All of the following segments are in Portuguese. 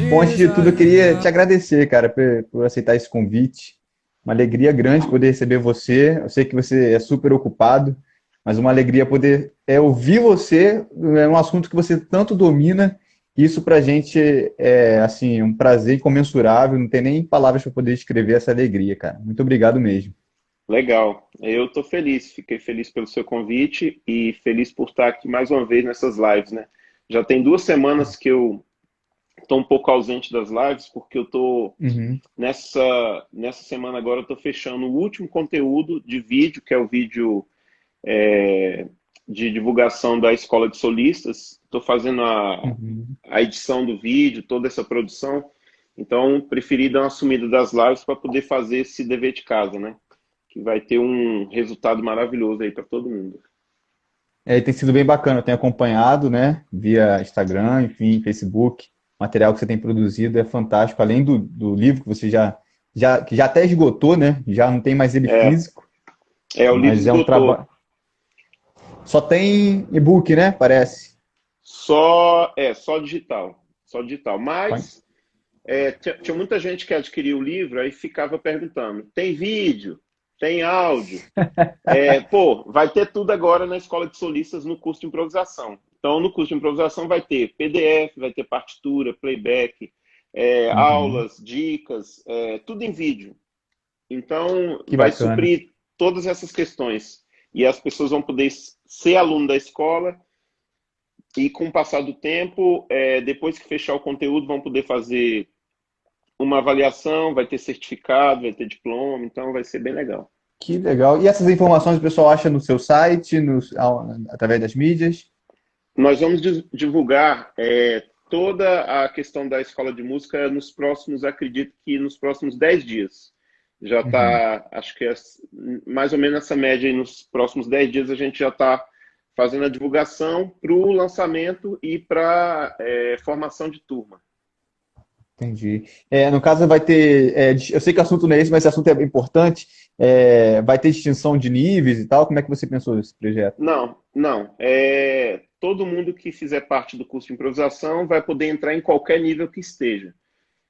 Bom, antes de tudo, eu queria te agradecer, cara, por aceitar esse convite. Uma alegria grande poder receber você. Eu sei que você é super ocupado, mas uma alegria poder ouvir você. É um assunto que você tanto domina. Isso pra gente é assim um prazer incomensurável. Não tem nem palavras para poder descrever essa alegria, cara. Muito obrigado mesmo. Legal, eu estou feliz, fiquei feliz pelo seu convite e feliz por estar aqui mais uma vez nessas lives, né? Já tem 2 semanas que eu estou um pouco ausente das lives, porque eu estou Uhum. nessa semana agora eu estou fechando o último conteúdo de vídeo, que é o vídeo de divulgação da Escola de Solistas. Estou fazendo Uhum. a edição do vídeo, toda essa produção. Então, preferi dar uma sumida das lives para poder fazer esse dever de casa, né? Que vai ter um resultado maravilhoso aí para todo mundo. É, tem sido bem bacana, eu tenho acompanhado, né, via Instagram, enfim, Facebook, o material que você tem produzido é fantástico, além do livro que você que já até esgotou, né, já não tem mais ele É, físico, o livro mas é um trabalho, esgotou. só tem e-book, né, parece. Só digital, só digital. Só- Mas tinha muita gente que adquiriu o livro aí ficava perguntando: tem vídeo? Tem áudio? Pô, vai ter tudo agora na Escola de Solistas no curso de improvisação. Então, no curso de improvisação vai ter PDF, vai ter partitura, playback, Uhum. aulas, dicas, tudo em vídeo. Então, Que vai bacana. suprir todas essas questões. E as pessoas vão poder ser aluno da escola e, com o passar do tempo, depois que fechar o conteúdo, vão poder fazer uma avaliação, vai ter certificado, vai ter diploma, então vai ser bem legal. Que legal. E essas informações o pessoal acha no seu site, através das mídias? Nós vamos divulgar toda a questão da escola de música nos próximos, acredito que nos próximos 10 dias. Já Uhum. está, acho que é mais ou menos essa média aí, nos próximos 10 dias a gente já está fazendo a divulgação para o lançamento e para formação de turma. Entendi. No caso, vai ter. Eu sei que o assunto não é esse, mas esse assunto é importante. Vai ter distinção de níveis e tal. Como é que você pensou nesse projeto? Não, não. Todo mundo que fizer parte do curso de improvisação vai poder entrar em qualquer nível que esteja.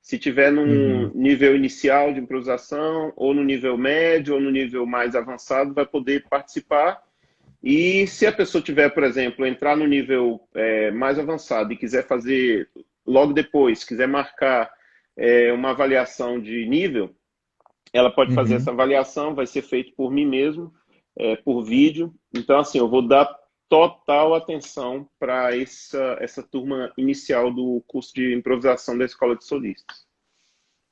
Se tiver num Uhum. nível inicial de improvisação, ou no nível médio, ou no nível mais avançado, vai poder participar. E se a pessoa tiver, por exemplo, entrar no nível mais avançado e quiser fazer logo depois, quiser marcar uma avaliação de nível, ela pode fazer essa Uhum. avaliação, vai ser feito por mim mesmo, por vídeo. Então, assim, eu vou dar total atenção para essa turma inicial do curso de improvisação da Escola de Solistas.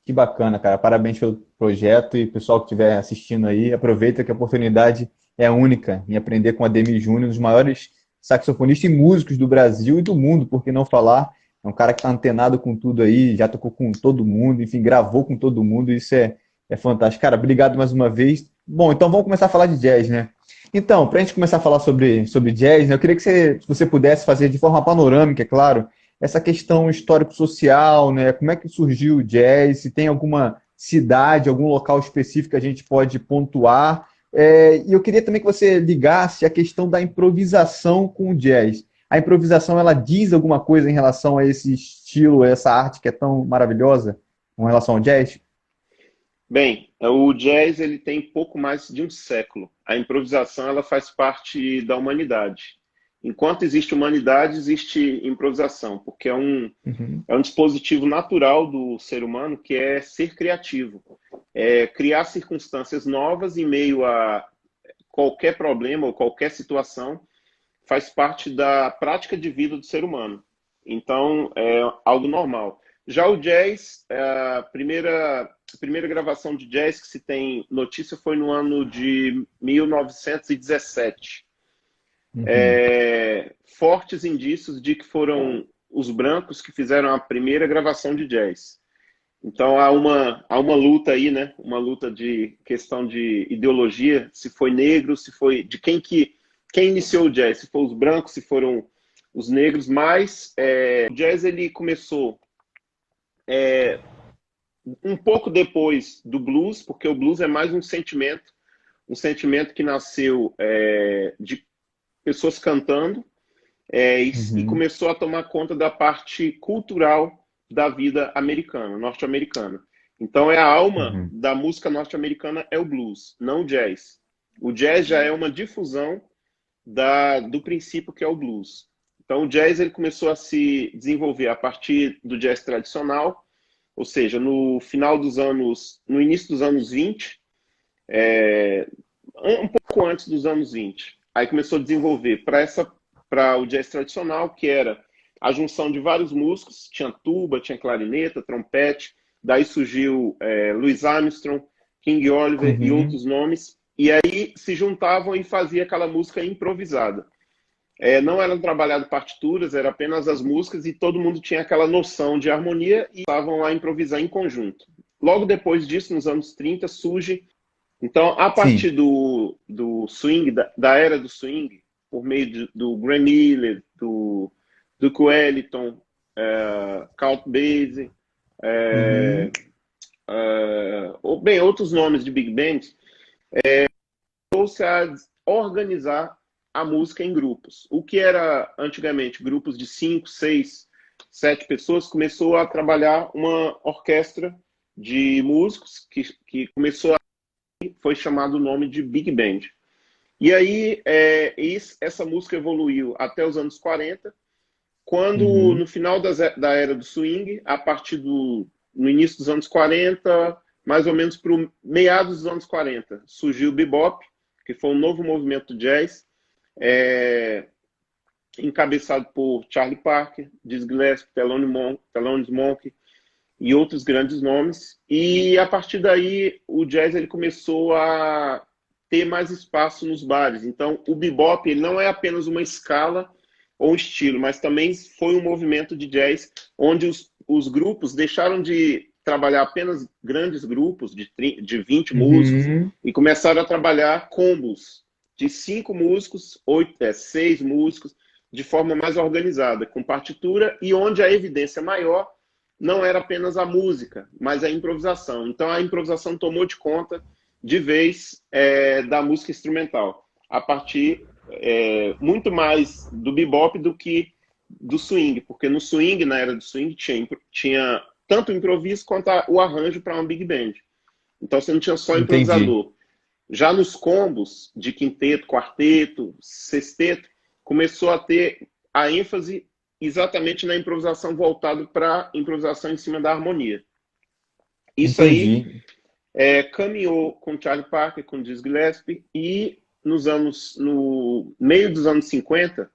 Que bacana, cara. Parabéns pelo projeto e pessoal que estiver assistindo aí, aproveita que a oportunidade é única em aprender com a Ademir Júnior, um dos maiores saxofonistas e músicos do Brasil e do mundo, por que não falar? É um cara que está antenado com tudo aí, já tocou com todo mundo, enfim, gravou com todo mundo, isso é fantástico. Cara, obrigado mais uma vez. Bom, então vamos começar a falar de jazz, né? Então, para a gente começar a falar sobre jazz, né, eu queria que se você pudesse fazer de forma panorâmica, é claro, essa questão histórico-social, né? Como é que surgiu o jazz? Se tem alguma cidade, algum local específico que a gente pode pontuar? E eu queria também que você ligasse a questão da improvisação com o jazz. A improvisação, ela diz alguma coisa em relação a esse estilo, a essa arte que é tão maravilhosa, com relação ao jazz? Bem, o jazz ele tem pouco mais de um século. A improvisação ela faz parte da humanidade. Enquanto existe humanidade, existe improvisação, porque Uhum, é um dispositivo natural do ser humano que é ser criativo, criar circunstâncias novas em meio a qualquer problema ou qualquer situação, faz parte da prática de vida do ser humano. Então, é algo normal. Já o jazz, a primeira gravação de jazz que se tem notícia foi no ano de 1917. uhum. Fortes indícios de que foram os brancos que fizeram a primeira gravação de jazz. Então há uma luta aí, né? Uma luta de questão de ideologia, se foi negro, se foi de quem iniciou o jazz, se foram os brancos, se foram os negros, mas o jazz ele começou um pouco depois do blues, porque o blues é mais um sentimento que nasceu de pessoas cantando e Uhum. começou a tomar conta da parte cultural da vida americana, norte-americana. Então, a alma Uhum. da música norte-americana é o blues, não o jazz. O jazz já é uma difusão do princípio que é o blues. Então, o jazz ele começou a se desenvolver a partir do jazz tradicional, ou seja, no início dos anos 20, um pouco antes dos anos 20. Aí começou a desenvolver para o jazz tradicional, que era a junção de vários músicos, tinha tuba, tinha clarineta, trompete, daí surgiu Louis Armstrong, King Oliver e Uhum. outros nomes, e aí se juntavam e fazia aquela música improvisada. Não eram trabalhadas partituras, eram apenas as músicas e todo mundo tinha aquela noção de harmonia e estavam a improvisar em conjunto. Logo depois disso, nos anos 30, surge então, a partir Sim. do swing, da era do swing, por meio do Glenn Miller, do Duke Ellington, Count Basie, Uhum. ou bem, outros nomes de big bands, começou-se a organizar a música em grupos. O que era antigamente grupos de 5, 6, 7 pessoas, começou a trabalhar uma orquestra de músicos que começou foi chamado o nome de Big Band. E aí, essa música evoluiu até os anos 40, quando, Uhum. no final da era do swing, no início dos anos 40, mais ou menos para meados dos anos 40, surgiu o bebop, que foi um novo movimento de jazz, é, encabeçado por Charlie Parker, Dizzy Gillespie, Thelonious Monk e outros grandes nomes. E a partir daí o jazz ele começou a ter mais espaço nos bares. Então o bebop ele não é apenas uma escala ou um estilo, mas também foi um movimento de jazz onde os grupos deixaram de trabalhar apenas grandes grupos de 20 músicos Uhum. e começaram a trabalhar combos de 5 músicos, 6 músicos, de forma mais organizada, com partitura e onde a evidência maior não era apenas a música, mas a improvisação. Então a improvisação tomou de conta de vez da música instrumental, a partir muito mais do bebop do que do swing, porque no swing, na era do swing, tinha tanto o improviso quanto o arranjo para uma big band. Então você não tinha só Entendi. improvisador. Já nos combos de quinteto, quarteto, sexteto, começou a ter a ênfase exatamente na improvisação voltado para improvisação em cima da harmonia. Isso aí Entendi. caminhou com Charlie Parker, com Dizzy Gillespie e no meio dos anos 50,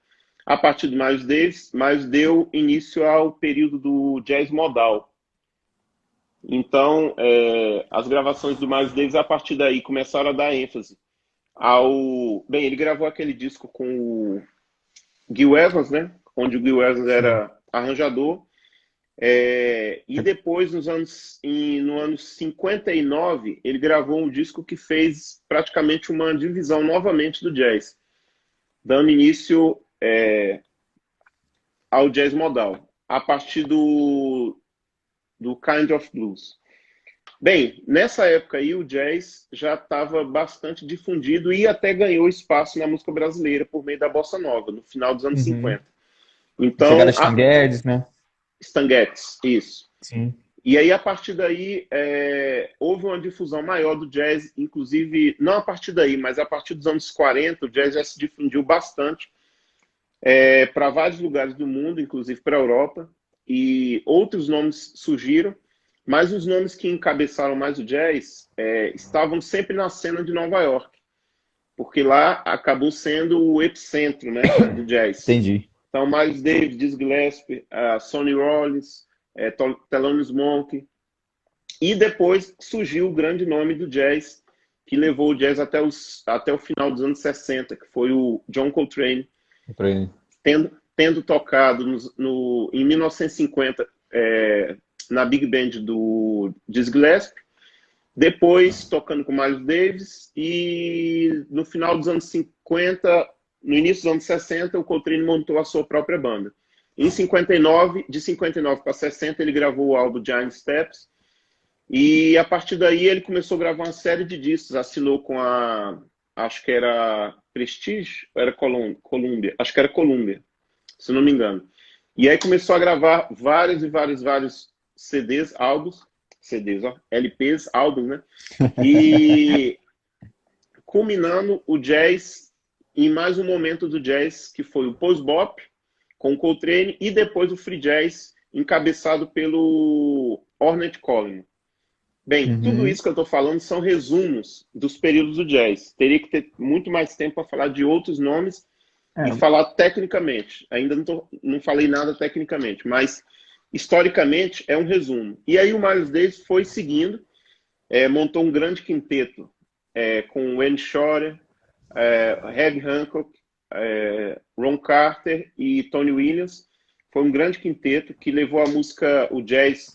a partir do Miles Davis, mas deu início ao período do jazz modal. Então, as gravações do Miles Davis, a partir daí, começaram a dar ênfase Bem, ele gravou aquele disco com o Gil Evans, né? Onde o Gil Evans Sim. era arranjador. E depois, no ano 59, ele gravou um disco que fez praticamente uma divisão novamente do jazz, dando início ao jazz modal, a partir do Kind of Blues. Bem, nessa época aí o jazz já estava bastante difundido e até ganhou espaço na música brasileira por meio da bossa nova, no final dos anos Uhum. 50. Chegada Então, Stan Getz, né? Stan Getz, isso. Sim. E aí, a partir daí, houve uma difusão maior do jazz, inclusive, não a partir daí, mas a partir dos anos 40, o jazz já se difundiu bastante para vários lugares do mundo, inclusive para a Europa, e outros nomes surgiram, mas os nomes que encabeçaram mais o jazz estavam sempre na cena de Nova York, porque lá acabou sendo o epicentro, né, do jazz. Entendi. Então, Miles Davis, Dizzy Gillespie, Sonny Rollins, Thelonious Monk, e depois surgiu o grande nome do jazz, que levou o jazz até o final dos anos 60, que foi o John Coltrane, Pra ele. tendo tocado em 1950 na Big Band do Dizzy Gillespie, depois tocando com Miles Davis, e no final dos anos 50, no início dos anos 60, o Coltrane montou a sua própria banda. Em 59, de 59 para 60, ele gravou o álbum Giant Steps, e a partir daí ele começou a gravar uma série de discos, assinou com acho que era Prestige, ou era Columbia, acho que era Columbia. se não me engano. E aí começou a gravar vários CDs, álbuns, CDs, ó, LPs, álbuns, né? E culminando o jazz em mais um momento do jazz, que foi o post-bop, com o Coltrane, e depois o free jazz, encabeçado pelo Ornette Coleman. Bem, tudo Uhum. isso que eu estou falando são resumos dos períodos do jazz. Teria que ter muito mais tempo para falar de outros nomes e É. falar tecnicamente. Ainda não falei nada tecnicamente, mas historicamente é um resumo. E aí o Miles Davis foi seguindo, montou um grande quinteto com Wayne Shorter, Herbie Hancock, Ron Carter e Tony Williams. Foi um grande quinteto que levou a música, o jazz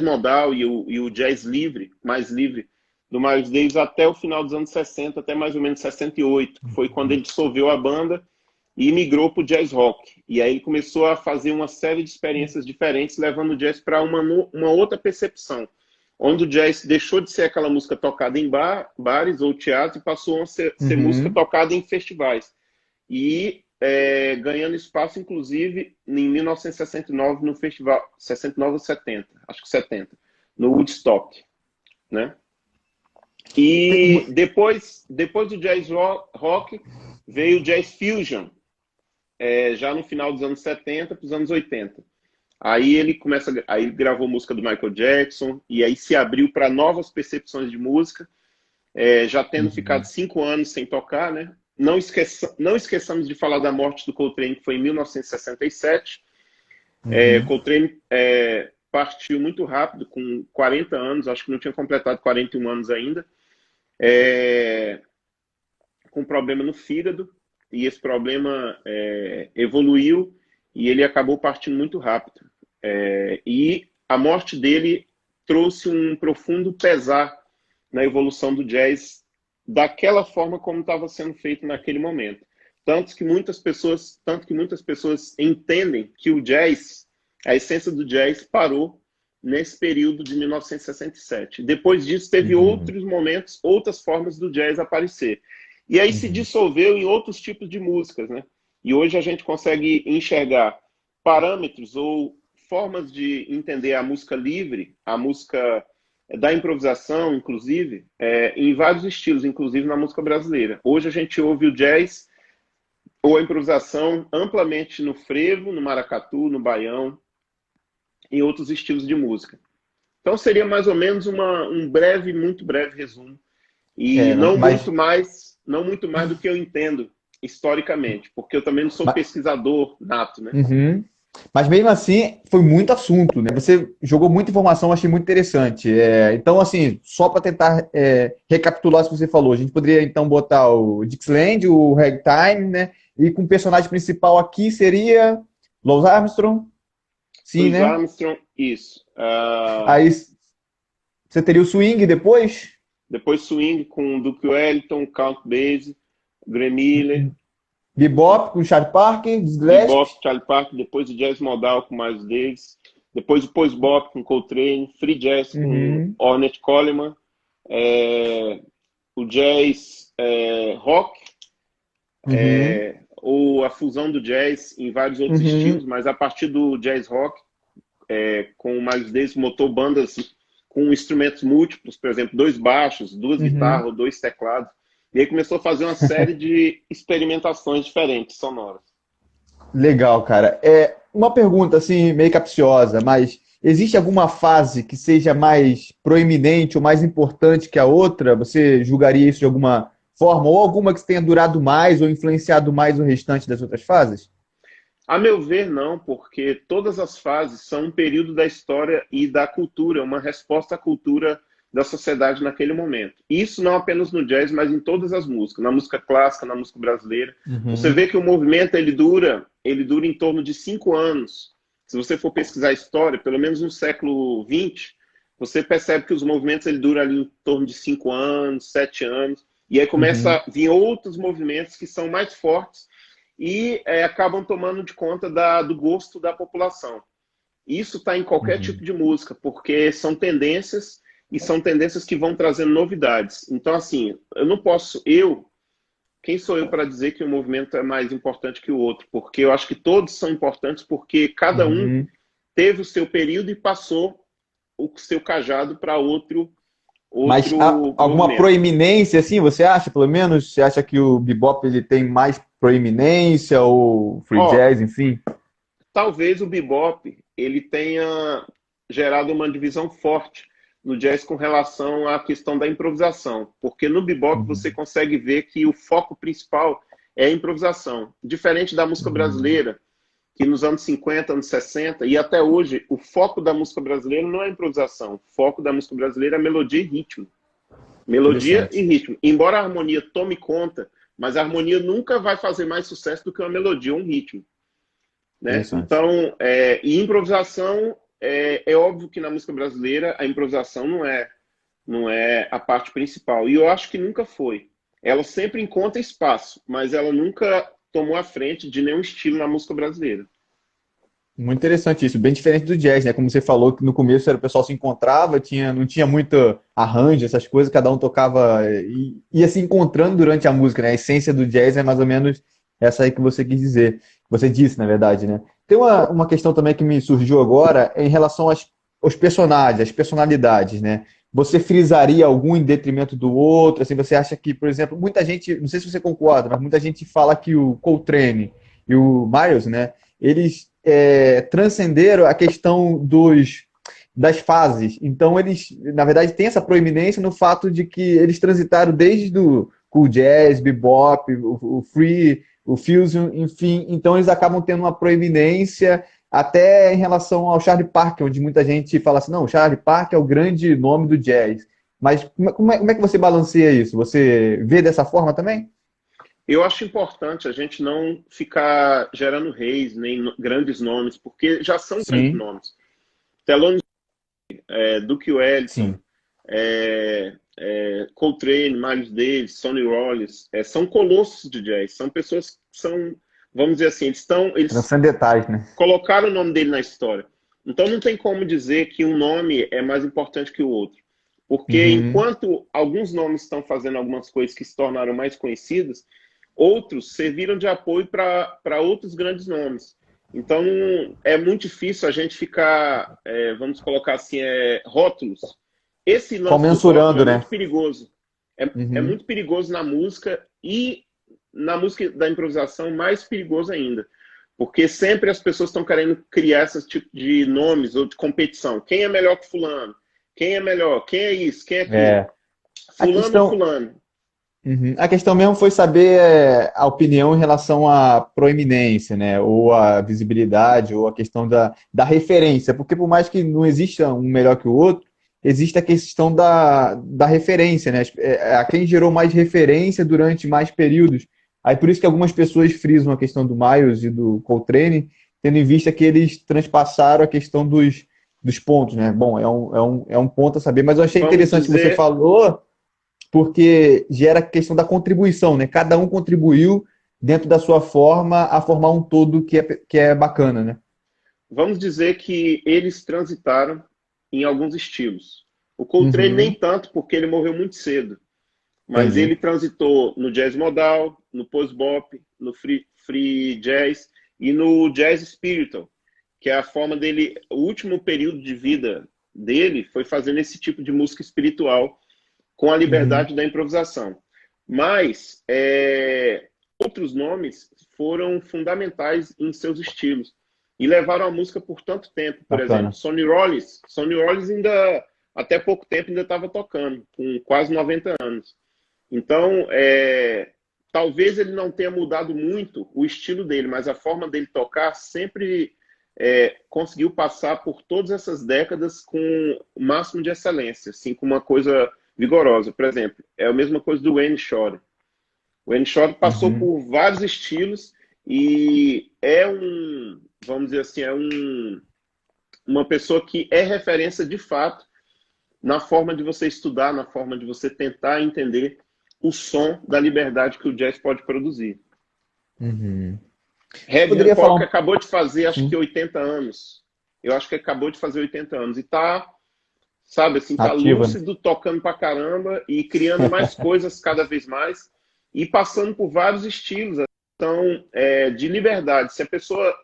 modal e o jazz livre, mais livre, do Miles Davis até o final dos anos 60, até mais ou menos 68, que foi quando ele dissolveu a banda e migrou para o jazz rock. E aí ele começou a fazer uma série de experiências diferentes, levando o jazz para uma outra percepção, onde o jazz deixou de ser aquela música tocada em bares ou teatro e passou a ser música Uhum. tocada em festivais. E ganhando espaço, inclusive, em 1969, no festival, 69 ou 70, acho que 70, no Woodstock, né? E depois do jazz rock veio o jazz fusion, já no final dos anos 70 para os anos 80. Aí ele gravou música do Michael Jackson, e aí se abriu para novas percepções de música, já tendo ficado Uhum. 5 anos sem tocar, né? Não esqueçamos de falar da morte do Coltrane, que foi em 1967. Uhum. Coltrane partiu muito rápido, com 40 anos, acho que não tinha completado 41 anos ainda, com problema no fígado, e esse problema evoluiu, e ele acabou partindo muito rápido. E a morte dele trouxe um profundo pesar na evolução do jazz daquela forma como estava sendo feito naquele momento. Tanto que muitas pessoas entendem que o jazz, a essência do jazz, parou nesse período de 1967. Depois disso, teve Uhum. outros momentos, outras formas do jazz aparecer. E aí se Uhum. dissolveu em outros tipos de músicas, né? E hoje a gente consegue enxergar parâmetros ou formas de entender a música livre, a música da improvisação, inclusive, em vários estilos, inclusive na música brasileira. Hoje a gente ouve o jazz ou a improvisação amplamente no frevo, no maracatu, no baião, em outros estilos de música. Então seria mais ou menos muito breve resumo, e Mas, não muito mais do que eu entendo historicamente, porque eu também não sou mas, pesquisador nato, né? uhum. Mas mesmo assim, foi muito assunto, né? Você jogou muita informação, achei muito interessante. Então, assim, só para tentar recapitular o que você falou, a gente poderia então botar o Dixieland, o Ragtime, né? E com o personagem principal aqui seria Louis Armstrong, sim, Louis né? Armstrong, isso. Aí você teria o swing depois, Depois swing com Duke Ellington, Count Basie, Glenn Miller, bebop com Charlie Parker, bebop, Gillespie. Charlie Parker, depois o jazz modal com Miles Davis, depois o post-bop com Coltrane, free jazz com Uhum, Ornette Coleman, o jazz rock, uhum, ou a fusão do jazz em vários outros estilos, uhum, mas a partir do jazz rock, com o Miles Davis, montou bandas com instrumentos múltiplos, por exemplo, 2 baixos, 2 uhum. guitarras, 2 teclados. E aí começou a fazer uma série de experimentações diferentes, sonoras. Legal, cara. Uma pergunta assim, meio capciosa, mas existe alguma fase que seja mais proeminente ou mais importante que a outra? Você julgaria isso de alguma forma? Ou alguma que tenha durado mais ou influenciado mais o restante das outras fases? A meu ver, não, porque todas as fases são um período da história e da cultura, uma resposta à cultura da sociedade naquele momento. Isso não apenas no jazz, mas em todas as músicas, na música clássica, na música brasileira. Você vê Uhum, que o movimento ele dura em torno de 5 anos. Se você for pesquisar a história, pelo menos no século XX, você percebe que os movimentos ele duram ali em torno de 5 anos, 7 anos, e aí começa uhum, a vir outros movimentos que são mais fortes e acabam tomando de conta do gosto da população. Isso está em qualquer tipo uhum, de música, porque são tendências e são tendências que vão trazendo novidades. Então, assim, eu não posso, quem sou eu para dizer que um movimento é mais importante que o outro? Porque eu acho que todos são importantes porque cada um Uhum. teve o seu período e passou o seu cajado para Mas outro alguma movimento. proeminência, assim, você acha, pelo menos? Você acha que o bebop ele tem mais proeminência ou free Ó, jazz, enfim? talvez o bebop ele tenha gerado uma divisão forte no jazz com relação à questão da improvisação, porque no bebop você Uhum. consegue ver que o foco principal é a improvisação, diferente da música Uhum. brasileira, que nos anos 50, anos 60 e até hoje, o foco da música brasileira não é a improvisação, o foco da música brasileira é melodia e ritmo. Melodia e Interessante. ritmo. Embora a harmonia tome conta, mas a harmonia nunca vai fazer mais sucesso do que uma melodia ou um ritmo, né? Interessante. Então, e improvisação, é óbvio que na música brasileira a improvisação não é a parte principal. E eu acho que nunca foi. Ela sempre encontra espaço, mas ela nunca tomou a frente de nenhum estilo na música brasileira. Muito interessante isso, bem diferente do jazz, né? Como você falou, que no começo era o pessoal se encontrava, não tinha muito arranjo, essas coisas, cada um tocava e ia se encontrando durante a música, né? A essência do jazz é mais ou menos essa aí que você quis dizer, você disse, na verdade, né? Tem uma questão também que me surgiu agora em relação aos personagens, às personalidades, né? Você frisaria algum em detrimento do outro? Assim, você acha que, por exemplo, muita gente, não sei se você concorda, mas muita gente fala que o Coltrane e o Miles, né? Eles transcenderam a questão das fases. Então, eles, na verdade, têm essa proeminência no fato de que eles transitaram desde o cool jazz, bebop, o free, o fusion, enfim. Então, eles acabam tendo uma proeminência até em relação ao Charlie Parker, onde muita gente fala assim, não, o Charlie Parker é o grande nome do jazz. Mas como é que você balanceia isso? Você vê dessa forma também? Eu acho importante a gente não ficar gerando reis, nem grandes nomes, porque já são grandes Sim, nomes. Thelonious, Duke Ellington, sim. Coltrane, Miles Davis, Sonny Rollins, são colossos de jazz, são pessoas que são, vamos dizer assim, eles Transcendentais, né? colocaram o nome dele na história. Então não tem como dizer que um nome é mais importante que o outro. Porque Uhum. enquanto alguns nomes estão fazendo algumas coisas que se tornaram mais conhecidas, outros serviram de apoio para outros grandes nomes. Então é muito difícil a gente ficar, vamos colocar assim, rótulos. Esse lance do rótulo é Comensurando, né? muito perigoso. É Uhum. muito perigoso na música e na música da improvisação mais perigoso ainda. Porque sempre as pessoas estão querendo criar esse tipo de nomes ou de competição. Quem é melhor que fulano? Quem é melhor? Quem é isso? Quem é aquilo? É, a Fulano ou questão, fulano? uhum. A questão mesmo foi saber a opinião em relação à proeminência, né? Ou a visibilidade, ou a questão da referência. Porque por mais que não exista um melhor que o outro, existe a questão da referência, né? A quem gerou mais referência durante mais períodos. Aí por isso que algumas pessoas frisam a questão do Miles e do Coltrane, tendo em vista que eles transpassaram a questão dos pontos, né? Bom, é um ponto a saber, mas eu achei Vamos interessante que você dizer, falou porque gera a questão da contribuição, né? Cada um contribuiu dentro da sua forma a formar um todo que é bacana, né? vamos dizer que eles transitaram em alguns estilos. O Coltrane nem Uhum, tanto, porque ele morreu muito cedo. Mas ele entendi. transitou no jazz modal, no post-bop, no free jazz e no jazz spiritual, que é a forma dele, o último período de vida dele foi fazendo esse tipo de música espiritual com a Uhum, liberdade da improvisação. Mas outros nomes foram fundamentais em seus estilos e levaram a música por tanto tempo. Por exemplo, bacana. Sonny Rollins ainda até pouco tempo ainda estava tocando, com quase 90 anos. Então, talvez ele não tenha mudado muito o estilo dele, mas a forma dele tocar sempre conseguiu passar por todas essas décadas com o máximo de excelência, assim, com uma coisa vigorosa. Por exemplo, é a mesma coisa do Wayne Shorter. O Wayne Shorter passou Uhum, por vários estilos e vamos dizer assim, uma pessoa que é referência de fato na forma de você estudar, na forma de você tentar entender o som da liberdade que o jazz pode produzir. uhum. Você Herbie poderia falar Hancock um... acabou de fazer, acho que Sim, 80 anos. Eu acho que acabou de fazer 80 anos. E tá, sabe, assim, tá ativa, né? lúcido, tocando pra caramba e criando mais coisas cada vez mais. e passando por vários estilos. Então, de liberdade. Se a pessoa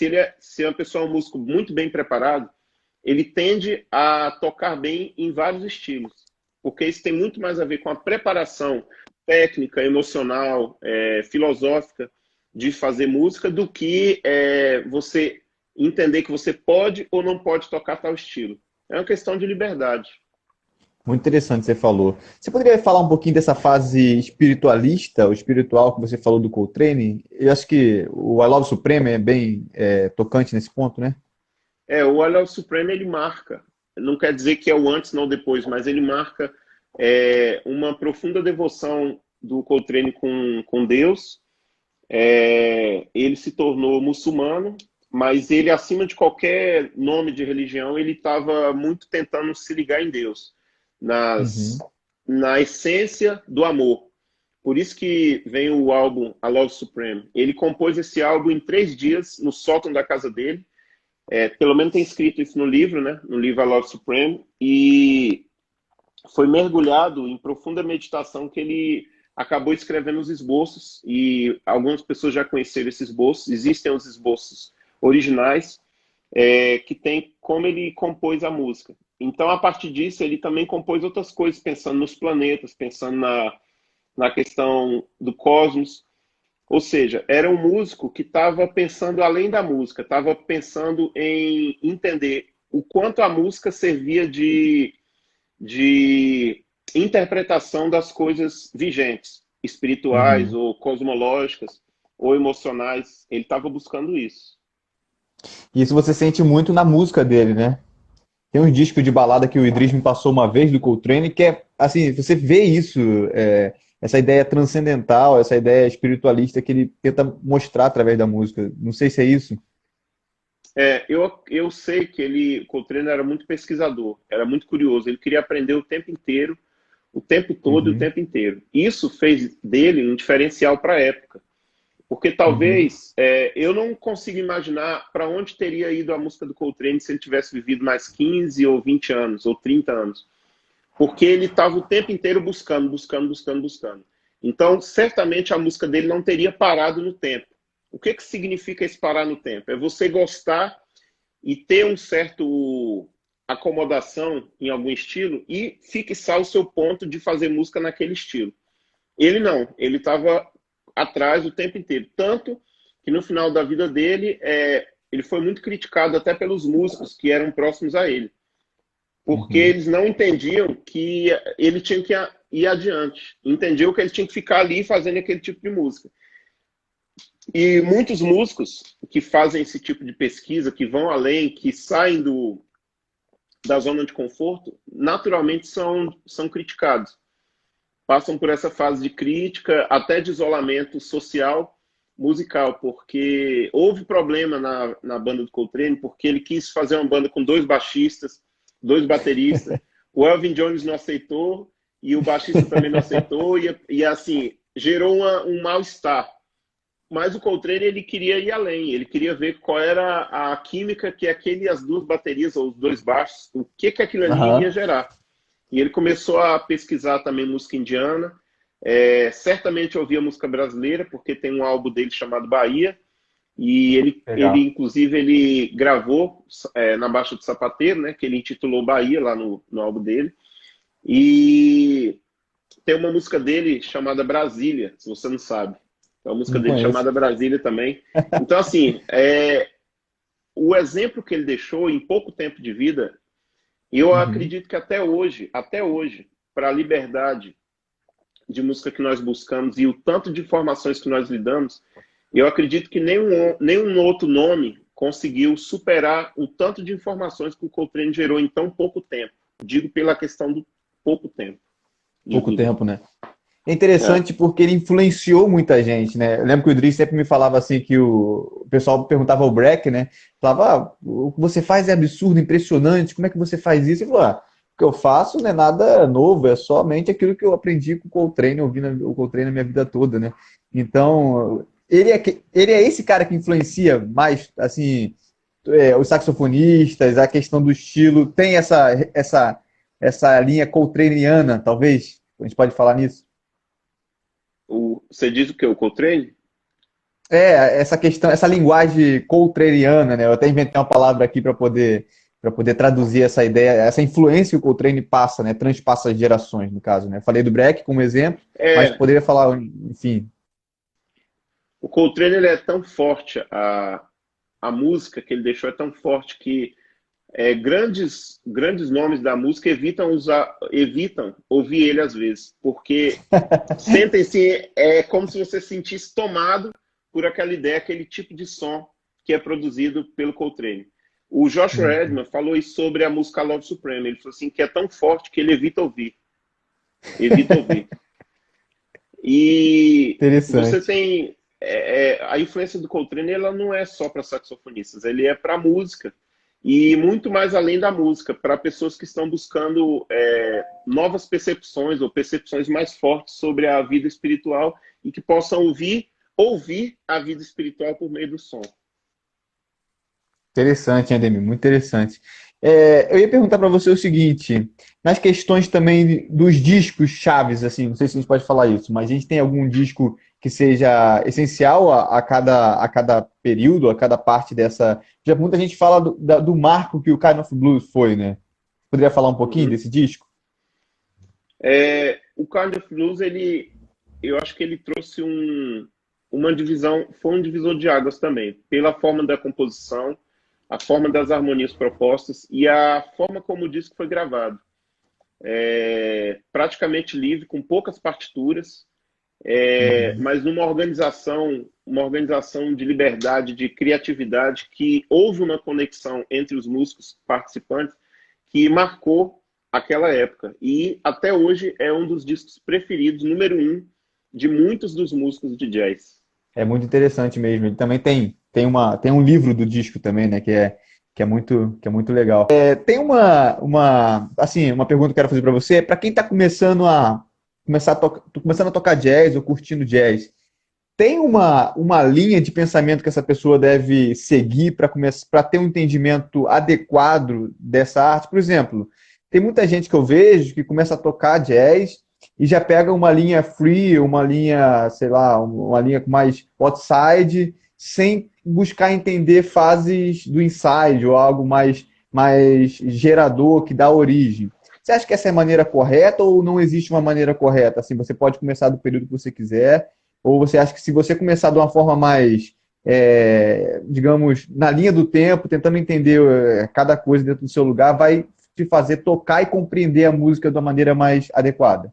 é um músico muito bem preparado, ele tende a tocar bem em vários estilos, porque isso tem muito mais a ver com a preparação técnica, emocional, filosófica de fazer música do que você entender que você pode ou não pode tocar tal estilo. É uma questão de liberdade. Muito interessante você falou. Você poderia falar um pouquinho dessa fase espiritualista, o espiritual que você falou do Coltrane? Eu acho que o I Love Supreme é bem tocante nesse ponto, né? O I Love Supreme, ele marca, não quer dizer que é o antes, não depois, mas ele marca uma profunda devoção do Coltrane com Deus. Ele se tornou muçulmano, mas ele, acima de qualquer nome de religião, ele estava muito tentando se ligar em Deus, Uhum. na essência do amor. Por isso que vem o álbum I Love Supreme. Ele compôs esse álbum em 3 dias, no sótão da casa dele. Pelo menos tem escrito isso no livro, né? No livro I Love Supreme. E foi mergulhado em profunda meditação que ele acabou escrevendo os esboços. E algumas pessoas já conheceram esses esboços. Existem os esboços originais, que tem como ele compôs a música. Então, a partir disso, ele também compôs outras coisas, pensando nos planetas, pensando na questão do cosmos. Ou seja, era um músico que estava pensando além da música, estava pensando em entender o quanto a música servia de interpretação das coisas vigentes, espirituais Uhum. ou cosmológicas ou emocionais. Ele estava buscando isso. E isso você sente muito na música dele, né? Tem um disco de balada que o Idris me passou uma vez do Coltrane, que é, assim, você vê isso, essa ideia transcendental, essa ideia espiritualista que ele tenta mostrar através da música. Não sei se é isso. Eu sei que o Coltrane era muito pesquisador, era muito curioso, ele queria aprender o tempo inteiro, o tempo todo e o Uhum, tempo inteiro. Isso fez dele um diferencial para a época, porque uhum, talvez eu não consigo imaginar para onde teria ido a música do Coltrane se ele tivesse vivido mais 15 ou 20 anos, ou 30 anos, porque ele estava o tempo inteiro buscando, buscando, buscando, buscando. Então, certamente a música dele não teria parado no tempo. O que significa esse parar no tempo? É você gostar e ter um certo acomodação em algum estilo e fixar o seu ponto de fazer música naquele estilo. Ele não, ele estava atrás o tempo inteiro. Tanto que no final da vida dele, ele foi muito criticado até pelos músicos que eram próximos a ele, porque uhum. eles não entendiam que ele tinha que ir adiante. Entendiam que ele tinha que ficar ali fazendo aquele tipo de música. E muitos músicos que fazem esse tipo de pesquisa, que vão além, que saem da zona de conforto, naturalmente são criticados. Passam por essa fase de crítica, até de isolamento social, musical, porque houve problema na banda do Coltrane, porque ele quis fazer uma banda com 2 baixistas, 2 bateristas. O Elvin Jones não aceitou, e o baixista também não aceitou, e assim, gerou um mal-estar. Mas o Coltrane, ele queria ir além, ele queria ver qual era a química que as 2 baterias, ou os 2 baixos, o que aquilo ali ia Aham. gerar. E ele começou a pesquisar também música indiana, certamente ouvia música brasileira, porque tem um álbum dele chamado Bahia, e Legal. inclusive, ele gravou na Baixa do Sapateiro, né, que ele intitulou Bahia, lá no álbum dele. E tem uma música dele chamada Brasília, se você não sabe. Tem uma música Não dele conheço. chamada Brasília também. Então, assim, o exemplo que ele deixou em pouco tempo de vida, eu Uhum. acredito que até hoje, para a liberdade de música que nós buscamos e o tanto de informações que nós lidamos, eu acredito que nenhum outro nome conseguiu superar o tanto de informações que o Coltrane gerou em tão pouco tempo. Digo pela questão do pouco tempo de Pouco vida. tempo, né? É É. interessante porque ele influenciou muita gente, né? Eu lembro que o Idris sempre me falava assim que o pessoal perguntava ao Breck, né? Falava, o que você faz é absurdo, impressionante, como é que você faz isso? Ele falou, o que eu faço não é nada novo, é somente aquilo que eu aprendi com o Coltrane, ouvindo o Coltrane na minha vida toda, né? Então, ele é esse cara que influencia mais, assim, os saxofonistas, a questão do estilo, tem essa linha coltraneana, talvez? A gente pode falar nisso? Você diz o que? O Coltrane? Essa questão, essa linguagem coltraniana, né? Eu até inventei uma palavra aqui para poder traduzir essa ideia, essa influência que o Coltrane passa, né? Transpassa as gerações, no caso, né? Falei do Brecht como exemplo, mas É, poderia falar, enfim. o Coltrane ele é tão forte, a música que ele deixou é tão forte que grandes nomes da música evitam ouvir ele às vezes, porque sentem-se, é como se você se sentisse tomado por aquela ideia, aquele tipo de som que é produzido pelo Coltrane. O Joshua Uhum. Redman falou isso sobre a música Love Supreme. Ele falou assim que é tão forte que ele evita ouvir. Evita ouvir. E você Interessante. tem a influência do Coltrane, ela não é só para saxofonistas, ele é para música e muito mais além da música, para pessoas que estão buscando novas percepções ou percepções mais fortes sobre a vida espiritual e que possam ouvir a vida espiritual por meio do som. Interessante, Ademir, muito interessante. Eu ia perguntar para você o seguinte, nas questões também dos discos chaves, assim, não sei se a gente pode falar isso, mas a gente tem algum disco que seja essencial a cada período, a cada parte dessa. Já muita gente fala do marco que o Kind of Blues foi, né? Poderia falar um pouquinho Uhum. desse disco? O Kind of Blues, eu acho que ele trouxe uma divisão, foi um divisor de águas também, pela forma da composição, a forma das harmonias propostas e a forma como o disco foi gravado. Praticamente livre, com poucas partituras, Uhum. mas uma organização de liberdade, de criatividade, que houve uma conexão entre os músicos participantes que marcou aquela época. E até hoje é um dos discos preferidos, número um, de muitos dos músicos de jazz. É muito interessante mesmo. Ele também tem um livro do disco também, né? Que é muito legal. Tem assim, uma pergunta que eu quero fazer para você. Para quem está começando a tocar jazz ou curtindo jazz, tem uma linha de pensamento que essa pessoa deve seguir para ter um entendimento adequado dessa arte? Por exemplo, tem muita gente que eu vejo que começa a tocar jazz e já pega uma linha free, uma linha, sei lá, uma linha com mais outside, sem buscar entender fases do inside ou algo mais gerador que dá origem. Você acha que essa é a maneira correta ou não existe uma maneira correta? Assim, você pode começar do período que você quiser, ou você acha que se você começar de uma forma mais, digamos, na linha do tempo, tentando entender cada coisa dentro do seu lugar, vai te fazer tocar e compreender a música de uma maneira mais adequada?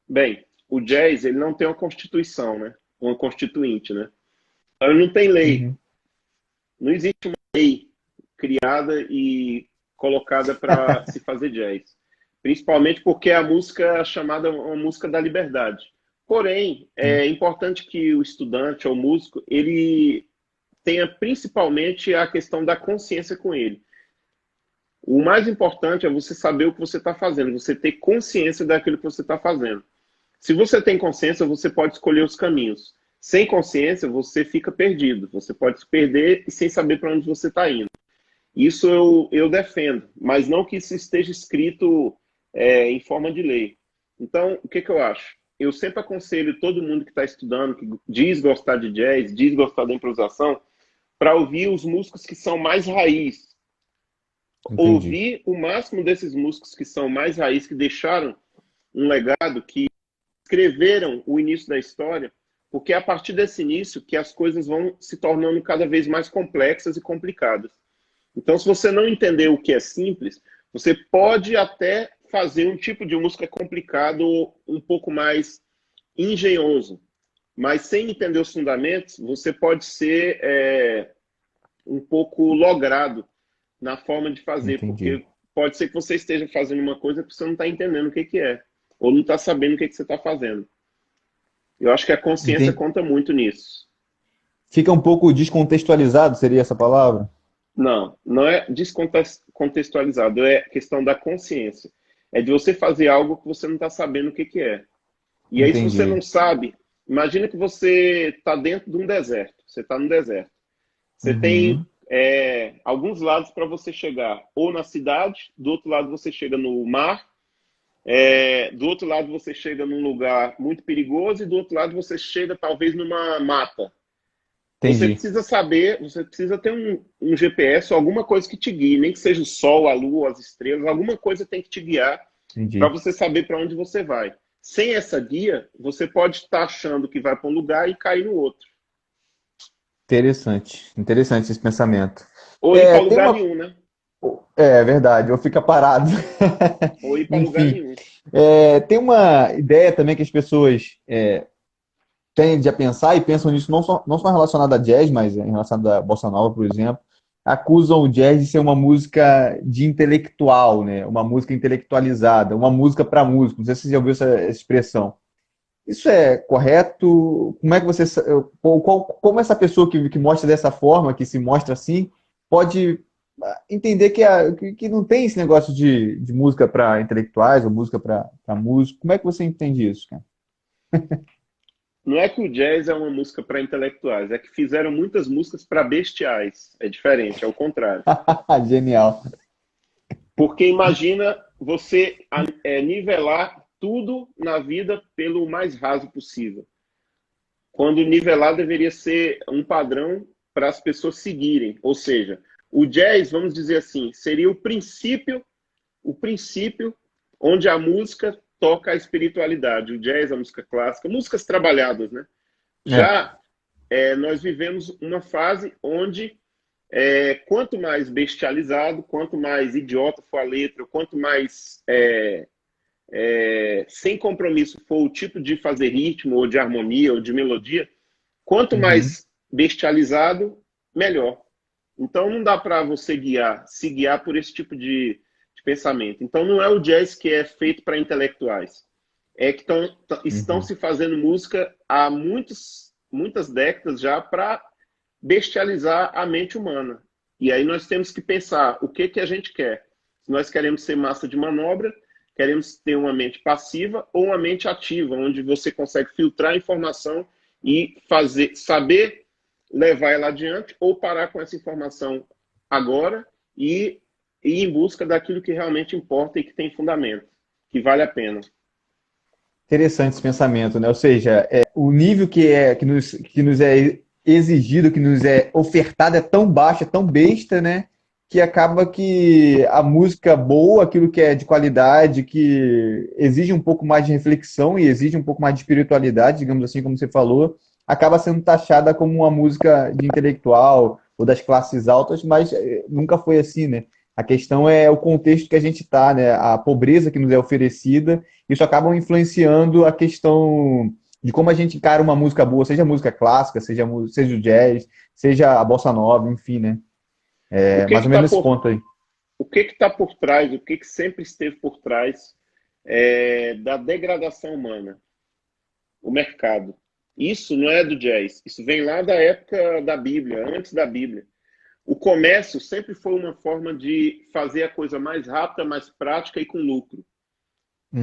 Bem, o jazz, ele não tem uma constituição, né? Uma constituinte, né? Então, ele não tem lei. Uhum. Não existe uma lei criada e colocada para se fazer jazz. Principalmente porque a música é chamada uma música da liberdade. Porém, Sim, é importante que o estudante ou músico ele tenha principalmente a questão da consciência com ele. O mais importante é você saber o que você está fazendo, você ter consciência daquilo que você está fazendo. Se você tem consciência, você pode escolher os caminhos. Sem consciência, você fica perdido. Você pode se perder e sem saber para onde você está indo. Isso eu defendo, mas não que isso esteja escrito em forma de lei. Então, o que, que eu acho? Eu sempre aconselho todo mundo que está estudando, que diz gostar de jazz, diz gostar da improvisação, para ouvir os músicos que são mais raiz. entendi. Ouvir o máximo desses músicos que são mais raiz, que deixaram um legado, que escreveram o início da história, porque é a partir desse início que as coisas vão se tornando cada vez mais complexas e complicadas. Então, se você não entender o que é simples, você pode até fazer um tipo de música complicado, um pouco mais engenhoso, mas sem entender os fundamentos, você pode ser um pouco logrado na forma de fazer, Entendi. porque pode ser que você esteja fazendo uma coisa que você não está entendendo o que, que é, ou não está sabendo o que, que você está fazendo. Eu acho que a consciência Entendi. conta muito nisso. Fica um pouco descontextualizado, seria essa palavra? Não, não é descontextualizado, é questão da consciência. É de você fazer algo que você não está sabendo o que, que é. E aí, se você não Entendi. sabe, imagina que você está dentro de um deserto. Você está no deserto. Você tem Uhum. alguns lados para você chegar. Ou na cidade, do outro lado você chega no mar, Do outro lado você chega num lugar muito perigoso e do outro lado você chega talvez numa mata. Você Entendi, precisa saber, você precisa ter um GPS ou alguma coisa que te guie, nem que seja o sol, a lua, as estrelas, alguma coisa tem que te guiar para entendi. você saber para onde você vai. Sem essa guia, você pode estar achando que vai para um lugar e cair no outro. Interessante, interessante esse pensamento. Ou ir É, para tem lugar uma. nenhum, né? É verdade, ou fica parado. Ou ir para lugar Enfim, nenhum. tem uma ideia também que as pessoas tendem a pensar e pensam nisso não só relacionado a jazz, mas em relação à bossa nova, por exemplo, acusam o jazz de ser uma música de intelectual, né? Uma música intelectualizada, uma música para músico. Não sei se você já ouviu essa expressão. Isso é correto? Como é que você, como essa pessoa que mostra dessa forma, que se mostra assim, pode entender que não tem esse negócio de música para intelectuais ou música para músicos? Como é que você entende isso, cara? Não é que o jazz é uma música para intelectuais, é que fizeram muitas músicas para bestiais. É diferente, é o contrário. Genial. Porque imagina você nivelar tudo na vida pelo mais raso possível. Quando nivelar deveria ser um padrão para as pessoas seguirem. Ou seja, o jazz, vamos dizer assim, seria o princípio onde a música toca a espiritualidade. O jazz, a música clássica, músicas trabalhadas, né? É. Já nós vivemos uma fase onde quanto mais bestializado, quanto mais idiota for a letra, quanto mais sem compromisso for o tipo de fazer ritmo, ou de harmonia, ou de melodia, quanto Uhum. mais bestializado, melhor. Então não dá para você se guiar por esse tipo de pensamento. Então não é o jazz que é feito para intelectuais. É que estão Uhum. se fazendo música há muitas décadas já para bestializar a mente humana. E aí nós temos que pensar o que a gente quer. Se nós queremos ser massa de manobra, queremos ter uma mente passiva ou uma mente ativa, onde você consegue filtrar a informação e saber levar ela adiante ou parar com essa informação agora e ir em busca daquilo que realmente importa e que tem fundamento, que vale a pena. Interessante esse pensamento, né? Ou seja, o nível que nos é exigido, que nos é ofertado é tão baixo, é tão besta, né? Que acaba que a música boa, aquilo que é de qualidade, que exige um pouco mais de reflexão e exige um pouco mais de espiritualidade, digamos assim, como você falou, acaba sendo taxada como uma música de intelectual ou das classes altas, mas nunca foi assim, né? A questão é o contexto que a gente está, né? A pobreza que nos é oferecida, isso acaba influenciando a questão de como a gente encara uma música boa, seja música clássica, seja o jazz, seja a bossa nova, enfim, né? O É que mais que ou está menos nesse por ponto aí. o que está por trás, o que sempre esteve por trás da degradação humana? O mercado. Isso não é do jazz, isso vem lá da época da Bíblia, antes da Bíblia. O comércio sempre foi uma forma de fazer a coisa mais rápida, mais prática e com lucro.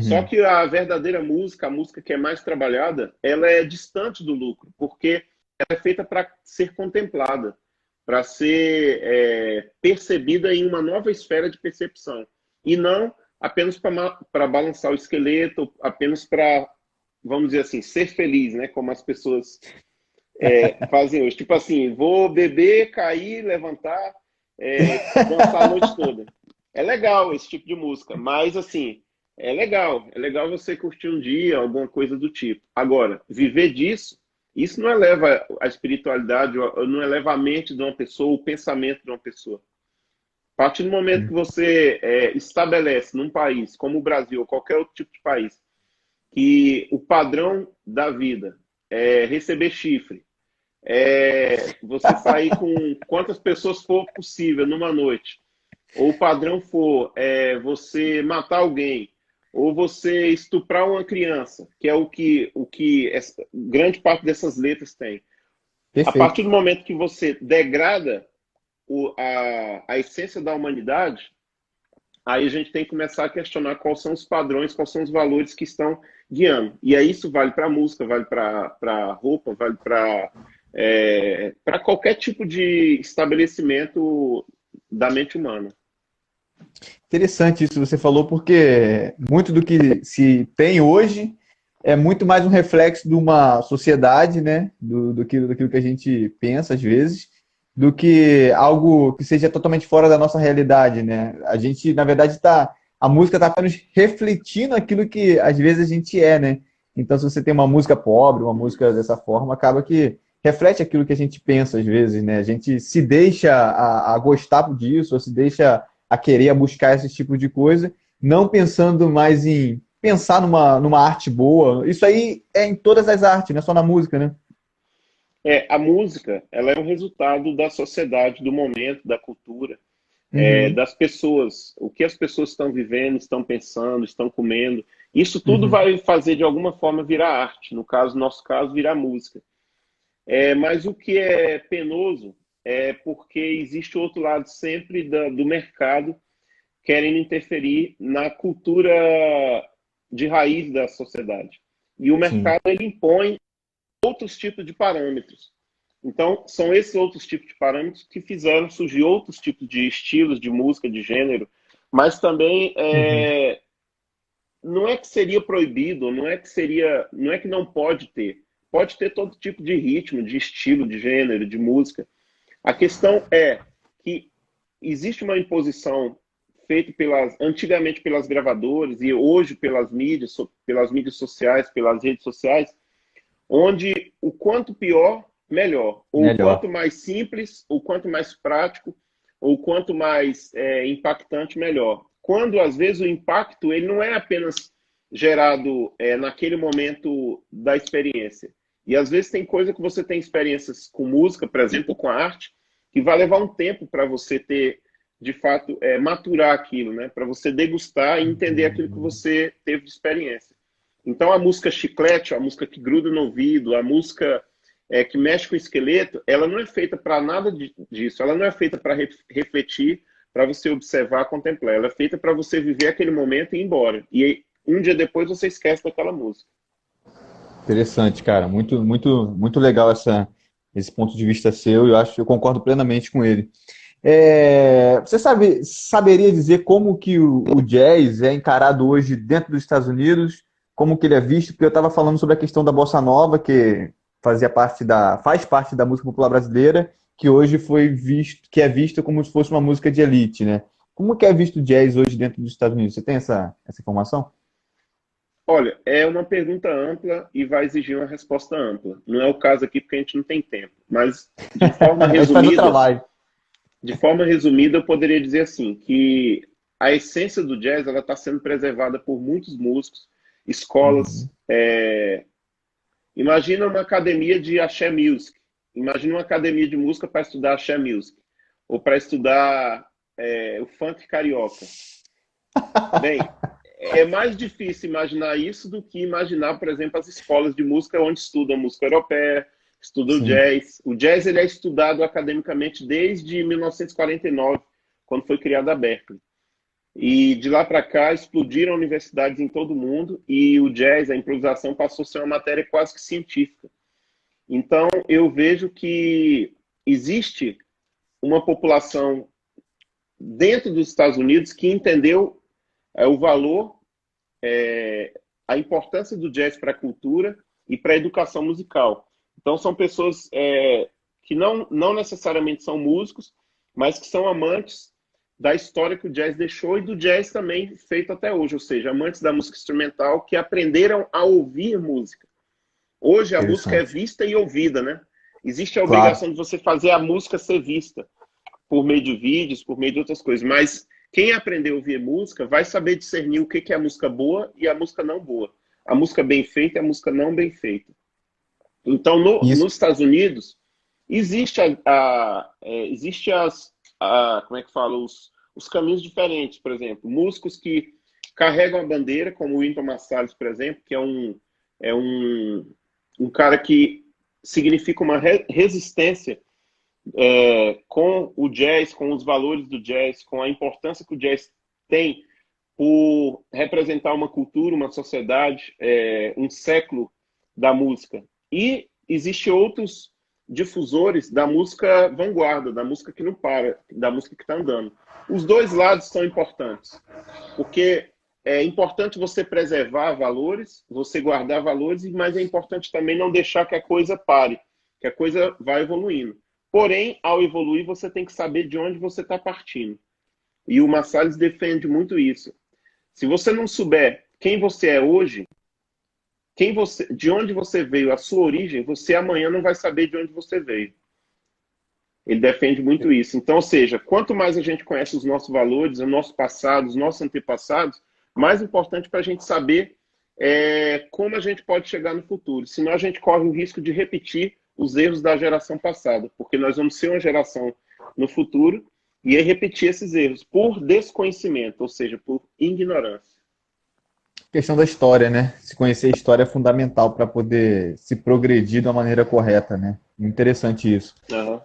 Só Uhum. que a verdadeira música, a música que é mais trabalhada, ela é distante do lucro, porque ela é feita para ser contemplada, para ser percebida em uma nova esfera de percepção. E não apenas para balançar o esqueleto, apenas para, vamos dizer assim, ser feliz, né? Como as pessoas fazem hoje. Tipo assim, vou beber, cair, levantar, dançar a noite toda. É legal esse tipo de música, mas assim, é legal você curtir um dia, alguma coisa do tipo. Agora, viver disso, isso não eleva a espiritualidade, não eleva a mente de uma pessoa, o pensamento de uma pessoa. A partir do momento que você estabelece num país como o Brasil ou qualquer outro tipo de país, que o padrão da vida é receber chifre, você sair com quantas pessoas for possível numa noite, ou o padrão for você matar alguém, ou você estuprar uma criança, que é o que grande parte dessas letras tem. A Perfeito. partir do momento que você degrada a essência da humanidade, aí a gente tem que começar a questionar quais são os padrões, quais são os valores que estão guiando. E aí isso vale para a música, vale para roupa, vale para qualquer tipo de estabelecimento da mente humana. Interessante isso que você falou, porque muito do que se tem hoje é muito mais um reflexo de uma sociedade, né? Daquilo que a gente pensa às vezes, do que algo que seja totalmente fora da nossa realidade, né? A gente, na verdade, a música está apenas refletindo aquilo que às vezes a gente é, né? Então, se você tem uma música pobre, uma música dessa forma, acaba que reflete aquilo que a gente pensa às vezes, né? A gente se deixa a gostar disso, ou se deixa a querer a buscar esse tipo de coisa, não pensando mais em pensar numa arte boa. Isso aí é em todas as artes, não é só na música, né? A música, ela é um resultado da sociedade, do momento, da cultura, Uhum, das pessoas, o que as pessoas estão vivendo, estão pensando, estão comendo. Isso tudo uhum, vai fazer de alguma forma virar arte, no nosso caso, virar música. Mas o que é penoso é porque existe o outro lado sempre do mercado querendo interferir na cultura de raiz da sociedade. E o sim. mercado ele impõe outros tipos de parâmetros. Então, são esses outros tipos de parâmetros que fizeram surgir outros tipos de estilos de música, de gênero, mas também Uhum, não é que seria proibido, não é que não pode ter todo tipo de ritmo, de estilo, de gênero, de música. A questão é que existe uma imposição feita antigamente pelas gravadoras e hoje pelas mídias sociais, pelas redes sociais, onde o quanto pior, melhor. Ou o quanto melhor. mais simples, o quanto mais prático, ou o quanto mais impactante, melhor. Quando, às vezes, o impacto ele não é apenas gerado naquele momento da experiência. E, às vezes, tem coisa que você tem experiências com música, por exemplo, com a arte, que vai levar um tempo para você ter, de fato, maturar aquilo, né? Para você degustar e entender aquilo que você teve de experiência. Então, a música chiclete, a música que gruda no ouvido, a música que mexe com o esqueleto, ela não é feita para nada disso. Ela não é feita para refletir, para você observar, contemplar. Ela é feita para você viver aquele momento e ir embora. E um dia depois você esquece daquela música. Interessante, cara. Muito, muito, muito legal esse ponto de vista seu. Eu concordo plenamente com ele. Você saberia dizer como que o jazz é encarado hoje dentro dos Estados Unidos? Como que ele é visto? Porque eu estava falando sobre a questão da bossa nova, que faz parte da música popular brasileira, que hoje que é vista como se fosse uma música de elite, né? Como que é visto o jazz hoje dentro dos Estados Unidos? Você tem essa informação? Olha, é uma pergunta ampla e vai exigir uma resposta ampla. Não é o caso aqui porque a gente não tem tempo. Mas, A gente faz o trabalho. de forma resumida, eu poderia dizer assim, que a essência do jazz ela está sendo preservada por muitos músicos, escolas. Uhum. Imagina uma academia de axé music. Imagina uma academia de música para estudar axé music. Ou para estudar o funk carioca. Bem, é mais difícil imaginar isso do que imaginar, por exemplo, as escolas de música onde estudam música europeia, estudam Sim. jazz. O jazz ele é estudado academicamente desde 1949, quando foi criada a Berkeley. E de lá para cá explodiram universidades em todo o mundo e o jazz, a improvisação, passou a ser uma matéria quase que científica. Então, eu vejo que existe uma população dentro dos Estados Unidos que entendeu o valor, a importância do jazz para a cultura e para a educação musical. Então, são pessoas que não necessariamente são músicos, mas que são amantes da história que o jazz deixou e do jazz também feito até hoje, ou seja, amantes da música instrumental que aprenderam a ouvir música. Hoje a música é Interessante. vista e ouvida, né? Existe a Claro. obrigação de você fazer a música ser vista por meio de vídeos, por meio de outras coisas, mas quem aprender a ouvir música vai saber discernir o que é a música boa e a música não boa. A música bem feita e a música não bem feita. Então, Isso. nos Estados Unidos, existe existe como é que fala, os caminhos diferentes, por exemplo, músicos que carregam a bandeira, como o Wynton Marsalis, por exemplo, que é um cara que significa uma resistência com o jazz, com os valores do jazz, com a importância que o jazz tem por representar uma cultura, uma sociedade, um século da música. E existem outros difusores da música vanguarda, da música que não para, da música que está andando. Os dois lados são importantes, porque é importante você preservar valores, você guardar valores, mas é importante também não deixar que a coisa pare, que a coisa vá evoluindo. Porém, ao evoluir, você tem que saber de onde você está partindo. E o Marsalis defende muito isso. Se você não souber quem você é hoje, de onde você veio, a sua origem, você amanhã não vai saber de onde você veio. Ele defende muito isso. Então, ou seja, quanto mais a gente conhece os nossos valores, o nosso passado, os nossos antepassados, mais importante para a gente saber como a gente pode chegar no futuro. Senão a gente corre o risco de repetir os erros da geração passada, porque nós vamos ser uma geração no futuro e repetir esses erros por desconhecimento, ou seja, por ignorância. Questão da história, né? Se conhecer a história é fundamental para poder se progredir de uma maneira correta, né? Interessante isso. Uhum.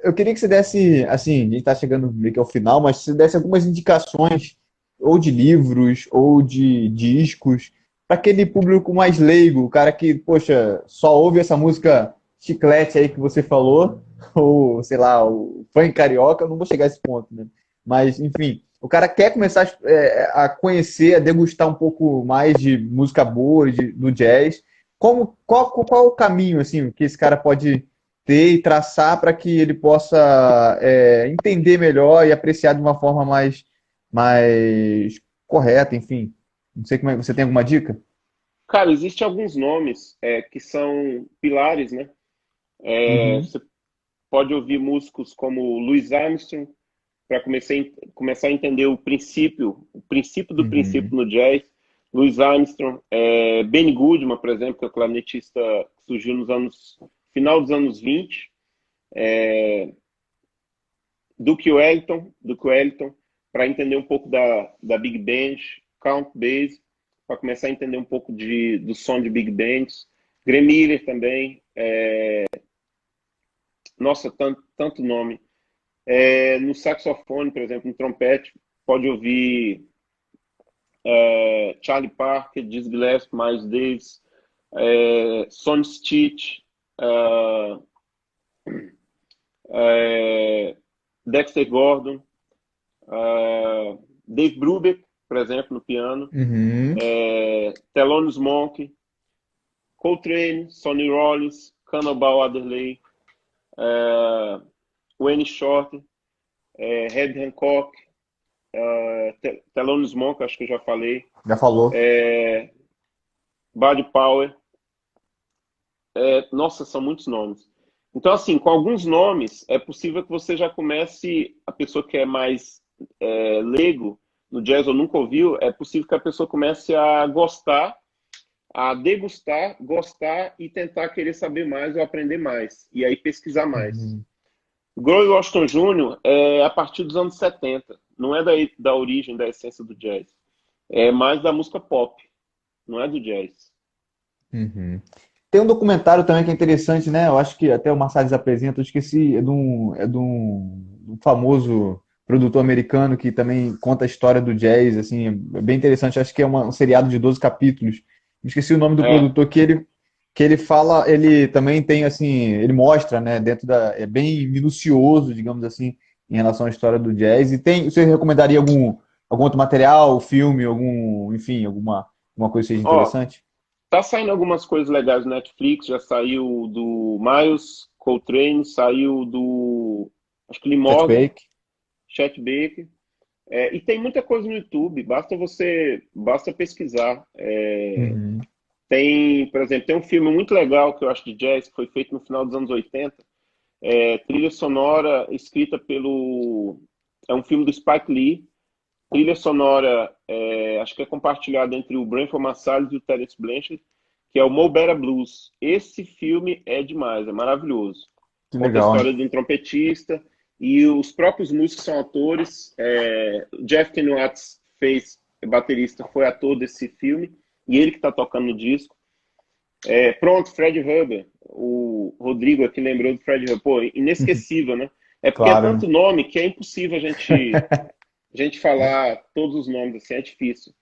Eu queria que você desse, assim, a gente está chegando meio que ao final, mas se você desse algumas indicações, ou de livros, ou de discos, para aquele público mais leigo, o cara que, poxa, só ouve essa música chiclete aí que você falou, ou, sei lá, o funk carioca, eu não vou chegar a esse ponto, né? Mas, enfim, o cara quer começar a conhecer, a degustar um pouco mais de música boa, do jazz. Qual o caminho assim que esse cara pode ter e traçar para que ele possa entender melhor e apreciar de uma forma mais correta, enfim? Não sei como é. Você tem alguma dica? Cara, existem alguns nomes que são pilares, né? Uhum, Você pode ouvir músicos como Louis Armstrong, para começar a entender o princípio do uhum, princípio no jazz. Louis Armstrong, Benny Goodman, por exemplo, que é o clarinetista que surgiu final dos anos 20, Duke Ellington, para entender um pouco da Big Band, Count Bass, para começar a entender um pouco do som de Big Bands. Glenn Miller também, nossa, tanto nome. No saxofone, por exemplo, no trompete, pode ouvir Charlie Parker, Dizzy Gillespie, Miles Davis, Sonny Stitt, Dexter Gordon, Dave Brubeck, por exemplo, no piano, uhum. Thelonious Monk, Coltrane, Sonny Rollins, Cannonball Adderley, Wayne Shorter, Red Hancock, Thelonious Monk, acho que eu já falei, Já falou. Buddy Powell. Nossa, são muitos nomes. Então, assim, com alguns nomes, é possível que você já comece, a pessoa que é mais leigo no jazz ou nunca ouviu, é possível que a pessoa comece a gostar, a degustar, gostar e tentar querer saber mais ou aprender mais. E aí pesquisar mais. Uhum. Grohl Washington Jr. é a partir dos anos 70. Não é da origem, da essência do jazz. É mais da música pop, não é do jazz. Uhum. Tem um documentário também que é interessante, né? Eu acho que até o Marsalis apresenta, eu esqueci, de um famoso produtor americano que também conta a história do jazz, assim, é bem interessante. Acho que é um seriado de 12 capítulos. Eu esqueci o nome do É, produtor que ele fala, ele também tem assim, ele mostra, né, é bem minucioso, digamos assim, em relação à história do jazz. Você recomendaria algum outro material, filme, enfim, alguma coisa que seja ó, interessante? tá saindo algumas coisas legais no Netflix, já saiu do Miles Coltrane, saiu do, acho que Lee Chet Morgan, Baker? Chet Baker, e tem muita coisa no YouTube, basta pesquisar. Uhum. Tem, por exemplo, tem um filme muito legal que eu acho de jazz, que foi feito no final dos anos 80, trilha sonora escrita é um filme do Spike Lee, trilha sonora, acho que é compartilhada entre o Branford Marsalis e o Terence Blanchard, que é o Mo Better Blues. Esse filme é demais, é maravilhoso. Que Conta a legal. história de um trompetista e os próprios músicos são atores. Jeff Ken Watts baterista, foi ator desse filme e ele que está tocando no disco. Pronto, Fred Hubbard. O Rodrigo aqui lembrou do Fred Hubbard. Pô, inesquecível, né? É porque é Claro, né? tanto nome que é impossível a gente falar todos os nomes, assim, é difícil.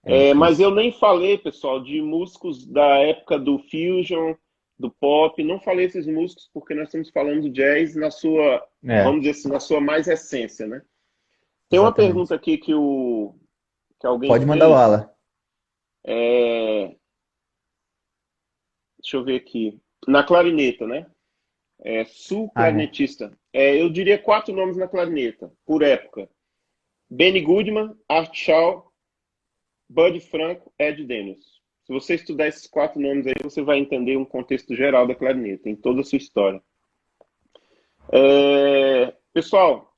É Mas difícil. eu nem falei, pessoal, de músicos da época do Fusion, do pop. Não falei esses músicos porque nós estamos falando do jazz na sua, É, vamos dizer assim, na sua mais essência, né? Tem uma pergunta exatamente. aqui que alguém Pode mandar fez. bala. É, deixa eu ver aqui. Na clarineta, né? Sul Ah, é. clarinetista. Eu diria 4 nomes na clarineta, por época. Benny Goodman, Art Shaw, Bud Franco, Ed Daniels. Se você estudar esses 4 nomes aí, você vai entender um contexto geral da clarineta, em toda a sua história. Pessoal,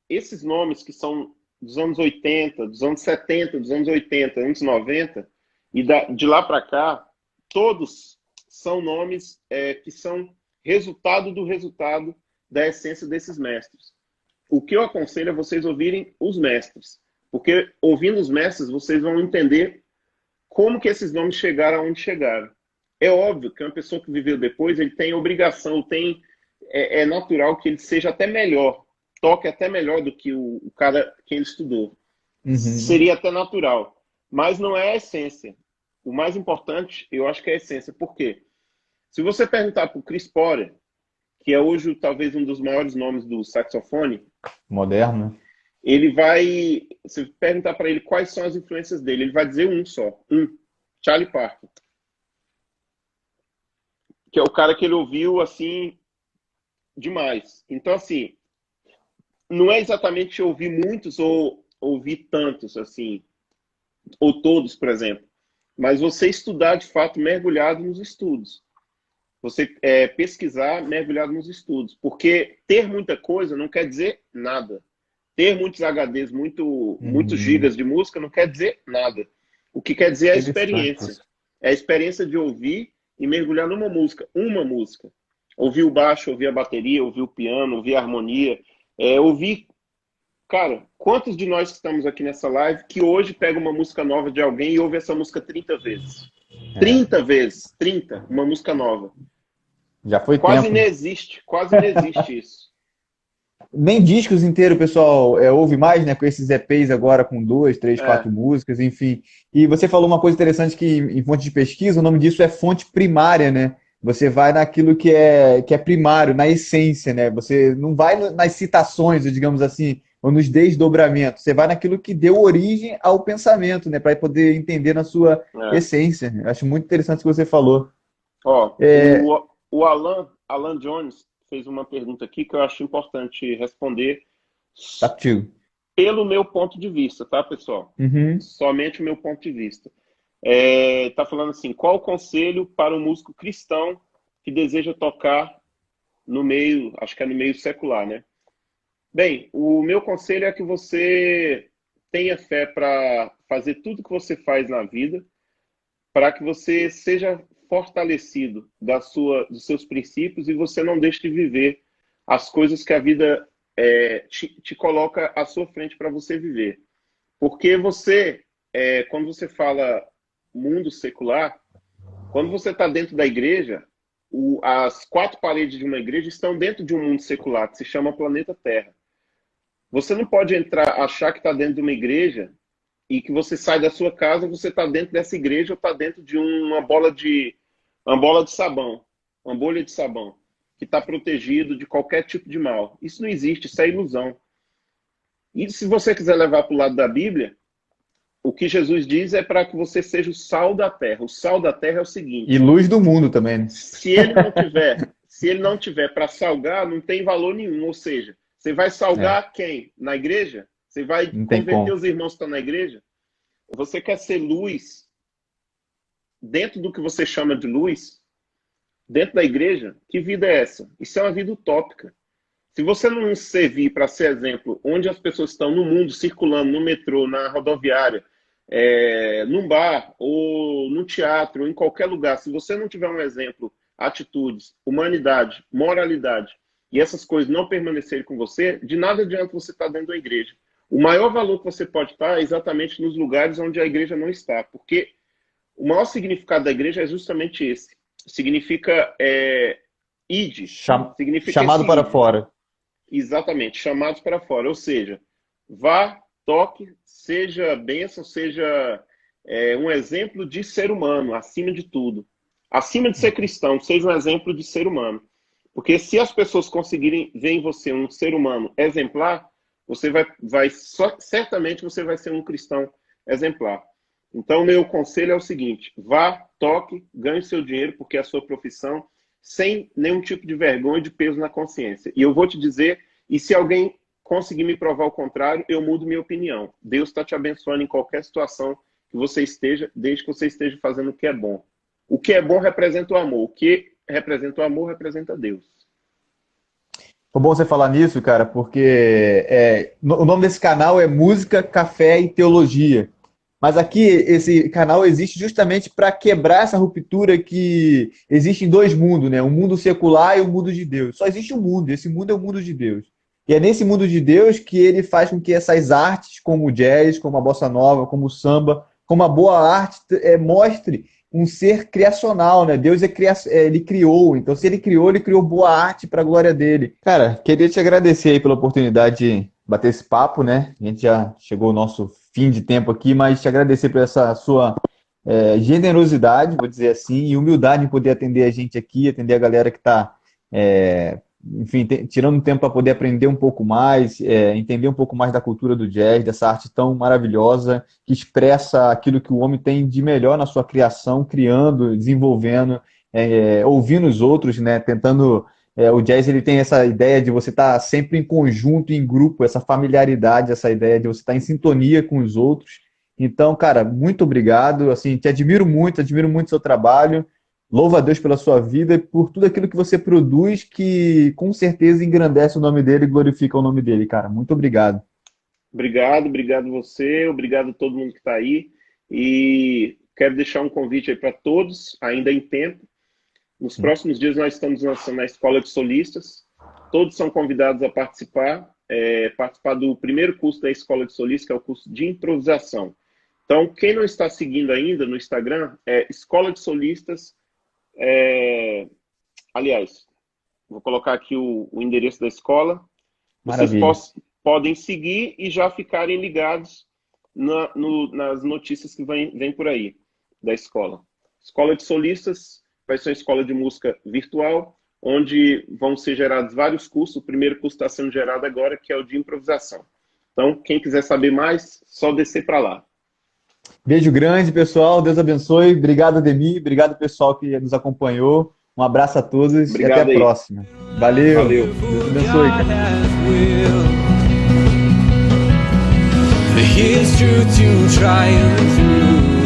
esses nomes que são dos anos 80, dos anos 70, dos anos 80, anos 90, e de lá para cá, todos são nomes que são resultado do resultado da essência desses mestres. O que eu aconselho é vocês ouvirem os mestres, porque ouvindo os mestres, vocês vão entender como que esses nomes chegaram aonde chegaram. É óbvio que uma pessoa que viveu depois, ele tem obrigação, é natural que ele seja até melhor, toque até melhor do que o cara que ele estudou. Uhum. Seria até natural. Mas não é a essência. O mais importante, eu acho que é a essência. Por quê? Se você perguntar para o Chris Porter, que é hoje talvez um dos maiores nomes do saxofone, Moderno, né? ele vai. Se perguntar para ele quais são as influências dele, ele vai dizer um só. Charlie Parker. Que é o cara que ele ouviu assim demais. Então, assim, não é exatamente ouvir muitos ou ouvir tantos, assim, ou todos, por exemplo, mas você estudar de fato mergulhado nos estudos. Você pesquisar mergulhado nos estudos. Porque ter muita coisa não quer dizer nada. Ter muitos HDs, muitos Uhum. gigas de música não quer dizer nada. O que quer dizer é a Interessante experiência. isso. É a experiência de ouvir e mergulhar numa música. Uma música. Ouvir o baixo, ouvir a bateria, ouvir o piano, ouvir a harmonia. Ouvir. Cara, quantos de nós que estamos aqui nessa live que hoje pega uma música nova de alguém e ouve essa música 30 vezes? É. 30 vezes, 30, uma música nova. Já foi Quase tempo. inexiste, quase inexiste isso. Nem discos inteiros, o pessoal ouve mais, né? Com esses EPs agora com duas, três, É, quatro músicas, enfim. E você falou uma coisa interessante que em fonte de pesquisa, o nome disso é fonte primária, né? Você vai naquilo que é primário, na essência, né? Você não vai nas citações, digamos assim, ou nos desdobramentos. Você vai naquilo que deu origem ao pensamento, né? Para poder entender na sua é. essência. Acho muito interessante o que você falou. Ó, É, o Alan Jones fez uma pergunta aqui que eu acho importante responder tá contigo. pelo meu ponto de vista, tá, pessoal? Uhum. Somente o meu ponto de vista. Tá falando assim, qual o conselho para um músico cristão que deseja tocar no meio, acho que é no meio secular, né? Bem, o meu conselho é que você tenha fé para fazer tudo que você faz na vida, para que você seja fortalecido dos seus princípios e você não deixe de viver as coisas que a vida te coloca à sua frente para você viver. Porque quando você fala mundo secular, quando você está dentro da igreja, as 4 paredes de uma igreja estão dentro de um mundo secular que se chama planeta Terra. Você não pode entrar, achar que está dentro de uma igreja e que você sai da sua casa, você está dentro dessa igreja ou está dentro de uma bola de sabão, uma bolha de sabão, que está protegido de qualquer tipo de mal. Isso não existe, isso é ilusão. E se você quiser levar para o lado da Bíblia, o que Jesus diz é para que você seja o sal da terra. O sal da terra é o E seguinte: luz do mundo também, né? se ele não tiver para salgar, não tem valor nenhum. Ou seja, você vai É, salgar quem? Na igreja? Você vai não tem converter como. os irmãos que estão na igreja? Você quer ser luz dentro do que você chama de luz, dentro da igreja? Que vida é essa? Isso é uma vida utópica. Se você não servir para ser exemplo, onde as pessoas estão no mundo, circulando, no metrô, na rodoviária, num bar, ou no teatro, ou em qualquer lugar, se você não tiver um exemplo, atitudes, humanidade, moralidade, e essas coisas não permanecerem com você, de nada adianta você estar dentro da igreja. O maior valor que você pode estar é exatamente nos lugares onde a igreja não está, porque o maior significado da igreja é justamente esse. Significa ide, significa esse Chamado para ide. fora. Exatamente, chamados para fora. Ou seja, vá, toque, seja bênção, seja um exemplo de ser humano, acima de tudo. Acima de ser cristão, seja um exemplo de ser humano. Porque se as pessoas conseguirem ver em você um ser humano exemplar, você certamente você vai ser um cristão exemplar. Então, meu conselho é o seguinte: vá, toque, ganhe seu dinheiro, porque é a sua profissão, sem nenhum tipo de vergonha e de peso na consciência. E eu vou te dizer, e se alguém conseguir me provar o contrário, eu mudo minha opinião. Deus está te abençoando em qualquer situação que você esteja, desde que você esteja fazendo o que é bom. O que é bom representa o amor. O que representa o amor representa Deus. Foi bom você falar nisso, cara, porque o nome desse canal é Música, Café e Teologia. Mas aqui esse canal existe justamente para quebrar essa ruptura que existe em dois mundos, né? O mundo secular e o mundo de Deus. Só existe um mundo, esse mundo é o mundo de Deus. E é nesse mundo de Deus que ele faz com que essas artes, como o jazz, como a bossa nova, como o samba, como a boa arte, mostre um ser criacional, né? Deus ele criou. Então, se ele criou boa arte para a glória dele. Cara, queria te agradecer aí pela oportunidade de bater esse papo, né? A gente já chegou ao nosso fim de tempo aqui, mas te agradecer por essa sua generosidade, vou dizer assim, e humildade em poder atender a gente aqui, atender a galera que está, enfim, tirando um tempo para poder aprender um pouco mais, entender um pouco mais da cultura do jazz, dessa arte tão maravilhosa, que expressa aquilo que o homem tem de melhor na sua criação, criando, desenvolvendo, ouvindo os outros, né, tentando... o jazz ele tem essa ideia de você estar sempre em conjunto, em grupo, essa familiaridade, essa ideia de você estar em sintonia com os outros. Então, cara, muito obrigado. Assim, te admiro muito o seu trabalho. Louvo a Deus pela sua vida e por tudo aquilo que você produz, que com certeza engrandece o nome dele e glorifica o nome dele, cara. Muito obrigado. Obrigado você, obrigado a todo mundo que está aí. E quero deixar um convite aí para todos, ainda em tempo. Nos próximos dias nós estamos lançando a Escola de Solistas. Todos são convidados a participar do primeiro curso da Escola de Solistas, que é o curso de improvisação. Então, quem não está seguindo ainda no Instagram, Escola de Solistas. Aliás, vou colocar aqui o endereço da escola. Maravilha. Vocês podem seguir e já ficarem ligados nas notícias que vêm por aí da escola. Escola de Solistas vai ser uma escola de música virtual, onde vão ser gerados vários cursos. O primeiro curso está sendo gerado agora, que é o de improvisação. Então, quem quiser saber mais, só descer para lá. Beijo grande, pessoal. Deus abençoe. Obrigado, Ademir. Obrigado, pessoal que nos acompanhou. Um abraço a todos. Obrigado e até a próxima. Valeu. Deus abençoe. For his truth to triumph through